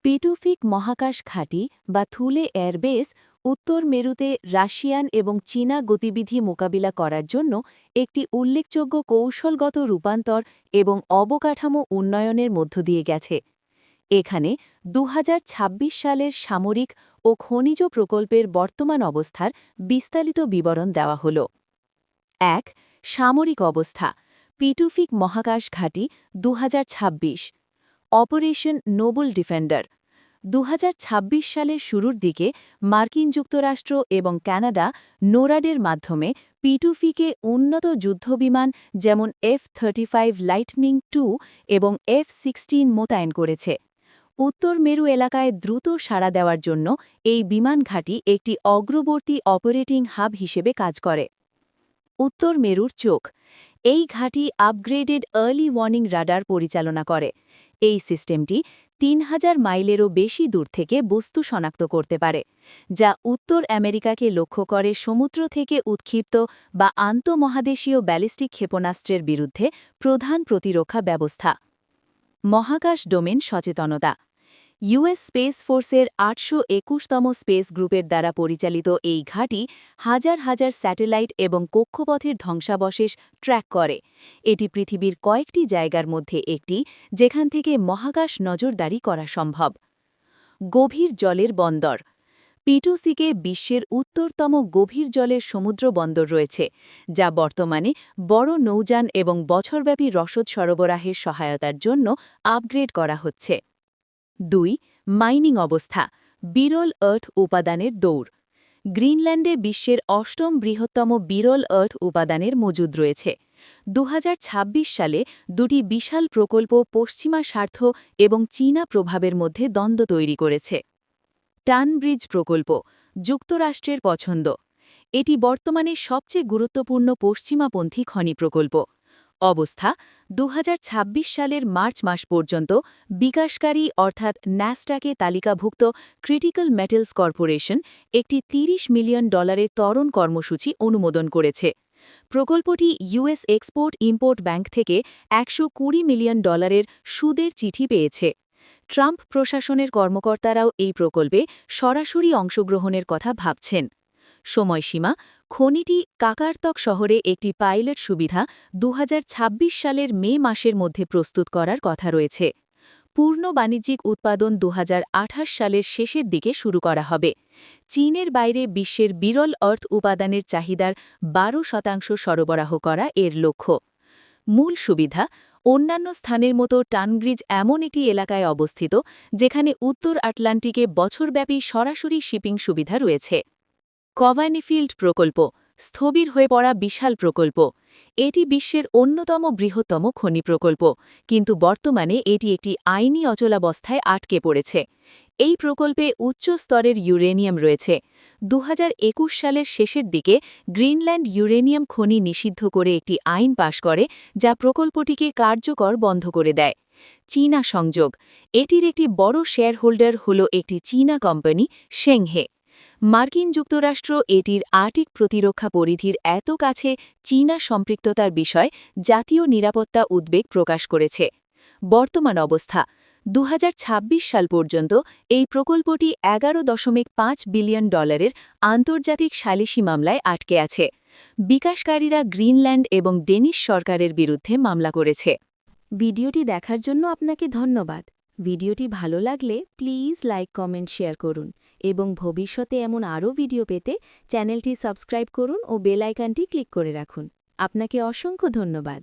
পেটুফিক মহাকাশ ঘাঁটি বা থুলে এয়ারবেস উত্তর মেরুতে রাশিয়ান এবং চীনা গতিবিধি মোকাবিলা করার জন্য একটি উল্লেখযোগ্য কৌশলগত রূপান্তর এবং অবকাঠামো উন্নয়নের মধ্য দিয়ে গেছে। এখানে ২০২৬ সালের সামরিক ও খনিজ প্রকল্পের বর্তমান অবস্থার বিস্তারিত বিবরণ দেওয়া হল। ১. সামরিক অবস্থা পেটুফিক মহাকাশ ঘাঁটি ২০২৬ অপারেশন নোবেল ডিফেন্ডার ২০২৬ সালের শুরুর দিকে মার্কিন যুক্তরাষ্ট্র এবং কানাডা নোরাডের মাধ্যমে পেটুফিকে উন্নত যুদ্ধবিমান যেমন F-35 লাইটনিং II এবং F-16 মোতায়েন করেছে। উত্তর মেরু এলাকায় দ্রুত সাড়া দেওয়ার জন্য এই বিমান ঘাঁটি একটি অগ্রবর্তী অপারেটিং হাব হিসেবে কাজ করে। উত্তর মেরুর চোখ এই ঘাঁটি আপগ্রেডেড আর্লি ওয়ার্নিং রাডার পরিচালনা করে। এই সিস্টেমটি ৩,০০০ মাইলেরও বেশি দূর থেকে বস্তু শনাক্ত করতে পারে, যা উত্তর আমেরিকাকে লক্ষ্য করে সমুদ্র থেকে উৎক্ষিপ্ত বা আন্তঃমহাদেশীয় ব্যালিস্টিক ক্ষেপণাস্ত্রের বিরুদ্ধে প্রধান প্রতিরক্ষা ব্যবস্থা। মহাকাশ ডোমেন সচেতনতা ইউএস স্পেস ফোর্সের ৮২১তম স্পেস গ্রুপের দ্বারা পরিচালিত এই ঘাঁটি হাজার হাজার স্যাটেলাইট এবং কক্ষপথের ধ্বংসাবশেষ ট্র্যাক করে। এটি পৃথিবীর কয়েকটি জায়গার মধ্যে একটি যেখান থেকে মহাকাশ নজরদারি করা সম্ভব। গভীর জলের বন্দর পেটুফিকে বিশ্বের উত্তরতম গভীর জলের সমুদ্র বন্দর রয়েছে, যা বর্তমানে বড় নৌযান এবং বছরব্যাপী রসদ সরবরাহের সহায়তার জন্য আপগ্রেড করা হচ্ছে। ২. মাইনিং অবস্থা বিরল আর্থ উপাদানের দৌড় গ্রিনল্যান্ডে বিশ্বের অষ্টম বৃহত্তম বিরল আর্থ উপাদানের মজুদ রয়েছে। ২০২৬ সালে দুটি বিশাল প্রকল্প পশ্চিমা স্বার্থ এবং চীনা প্রভাবের মধ্যে দ্বন্দ্ব তৈরি করেছে। টানব্রিজ প্রকল্প যুক্তরাষ্ট্রের পছন্দ। এটি বর্তমানে সবচেয়ে গুরুত্বপূর্ণ পশ্চিমাপন্থী খনি প্রকল্প। অবস্থা ২০২৬ সালের মার্চ মাস পর্যন্ত বিকাশকারী অর্থাৎ ন্যাসডাকে তালিকাভুক্ত ক্রিটিক্যাল মেটালস কর্পোরেশন একটি $৩০ মিলিয়ন ত্বরণ কর্মসূচি অনুমোদন করেছে। প্রকল্পটি ইউএস এক্সপোর্ট ইম্পোর্ট ব্যাংক থেকে $১২০ মিলিয়ন সুদের চিঠি পেয়েছে। ট্রাম্প প্রশাসনের কর্মকর্তারাও এই প্রকল্পে সরাসরি অংশগ্রহণের কথা ভাবছেন। সময়সীমা খনিটি কাকারতক শহরে একটি পাইলট সুবিধা ২০২৬ সালের মে মাসের মধ্যে প্রস্তুত করার কথা রয়েছে। পূর্ণ বাণিজ্যিক উৎপাদন ২০২৮ সালের শেষের দিকে শুরু করা হবে। চীনের বাইরে বিশ্বের বিরল আর্থ উপাদানের চাহিদার ১২% সরবরাহ করা এর লক্ষ্য। মূল সুবিধা অন্যান্য স্থানের মতো টানব্রিজ এমন একটি এলাকায় অবস্থিত যেখানে উত্তর আটলান্টিকে বছরব্যাপী সরাসরি শিপিং সুবিধা রয়েছে। কভানিফিল্ড প্রকল্প স্থবির হয়ে পড়া বিশাল প্রকল্প। এটি বিশ্বের অন্যতম বৃহত্তম খনি প্রকল্প, কিন্তু বর্তমানে এটি একটি আইনি অচলাবস্থায় আটকে পড়েছে। এই প্রকল্পে উচ্চ স্তরের ইউরেনিয়াম রয়েছে। ২০২১ সালের শেষের দিকে গ্রিনল্যান্ড ইউরেনিয়াম খনি নিষিদ্ধ করে একটি আইন পাশ করে, যা প্রকল্পটিকে কার্যকর বন্ধ করে দেয়। চীনা সংযোগ এটির একটি বড় শেয়ারহোল্ডার হল একটি চীনা কোম্পানি শেংহে। মার্কিন যুক্তরাষ্ট্র এটির আর্টিক প্রতিরক্ষা পরিধির এত কাছে চীনা সম্পৃক্ততার বিষয় জাতীয় নিরাপত্তা উদ্বেগ প্রকাশ করেছে। বর্তমান অবস্থা ২০২৬ সাল পর্যন্ত এই প্রকল্পটি $১১.৫ বিলিয়ন আন্তর্জাতিক সালিসি মামলায় আটকে আছে। বিকাশকারীরা গ্রিনল্যান্ড এবং ডেনিশ সরকারের বিরুদ্ধে মামলা করেছে। ভিডিওটি দেখার জন্য আপনাকে ধন্যবাদ। ভিডিওটি ভালো লাগলে প্লিজ লাইক কমেন্ট শেয়ার করুন এবং ভবিষ্যতে এমন আরও ভিডিও পেতে চ্যানেলটি সাবস্ক্রাইব করুন ও বেল আইকনটি ক্লিক করে রাখুন। আপনাকে অসংখ্য ধন্যবাদ।